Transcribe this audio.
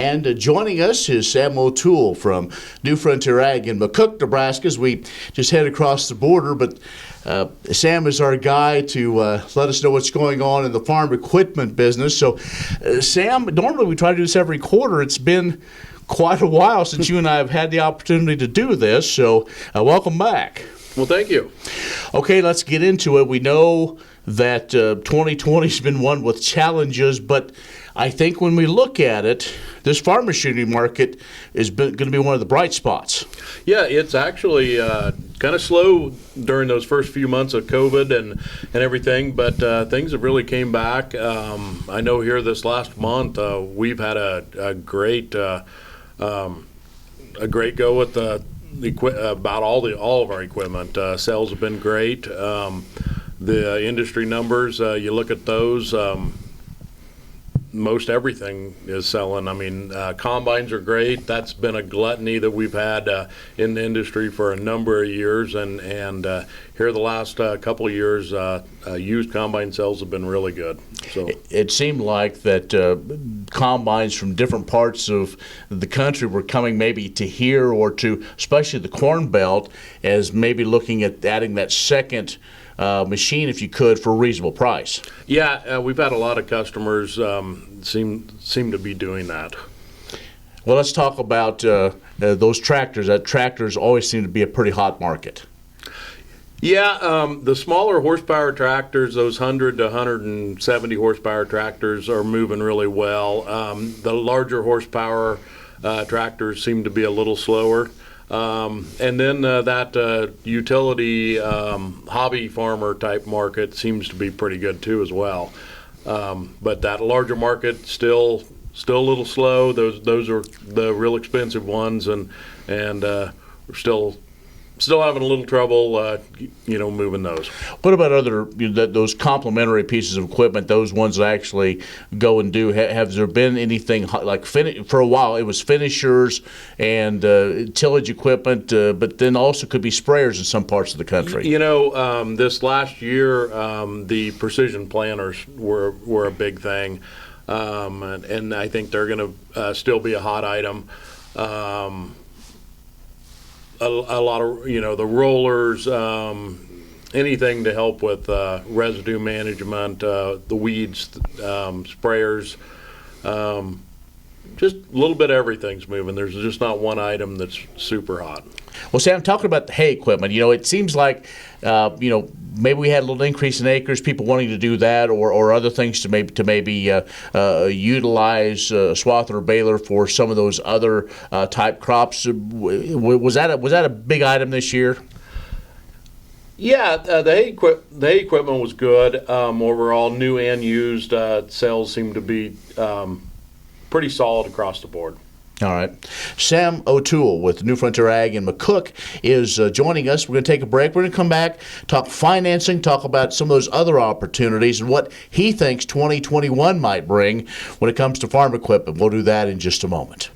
And joining us is Sam O'Toole from New Frontier Ag in McCook, Nebraska. As we just head across the border, but Sam is our guy to let us know what's going on in the farm equipment business. So, Sam, normally we try to do this every quarter. It's been quite a while since you and I have had the opportunity to do this, so welcome back. Well, thank you. Okay, let's get into it. We know that 2020 has been one with challenges, but I think when we look at it, this farm machinery market is going to be one of the bright spots. Yeah, it's actually kind of slow during those first few months of COVID and everything, but things have really came back. I know here this last month we've had a great go with about all of our equipment. Sales have been great. The industry numbers, you look at those. Most everything is selling. I mean, combines are great. That's been a gluttony that we've had in the industry for a number of years, and here the last couple of years, used combine sales have been really good. So it seemed like that combines from different parts of the country were coming maybe to here or to, especially the Corn Belt, as maybe looking at adding that second machine, if you could, for a reasonable price. Yeah, we've had a lot of customers seem to be doing that. Well, let's talk about those tractors. Tractors always seem to be a pretty hot market. Yeah, the smaller horsepower tractors, those 100 to 170 horsepower tractors, are moving really well. The larger horsepower tractors seem to be a little slower. And then that utility hobby farmer type market seems to be pretty good too as well. But that larger market still a little slow. Those are the real expensive ones, and we're still having a little trouble, moving those. What about other those complementary pieces of equipment? Those ones that actually go and do. Have there been anything like for a while? It was finishers and tillage equipment, but then also could be sprayers in some parts of the country. This last year, the precision planters were a big thing, and I think they're going to still be a hot item. A lot of the rollers, anything to help with residue management, the weeds, sprayers, just a little bit of everything's moving. There's just not one item that's super hot. Well, Sam, talking about the hay equipment, it seems like maybe we had a little increase in acres, people wanting to do that, or other things to maybe utilize a swather or baler for some of those other type crops. Was that a big item this year? Yeah, the hay equipment was good overall. New and used sales seem to be pretty solid across the board. All right. Sam O'Toole with New Frontier Ag in McCook is joining us. We're going to take a break. We're going to come back, talk financing, talk about some of those other opportunities and what he thinks 2021 might bring when it comes to farm equipment. We'll do that in just a moment.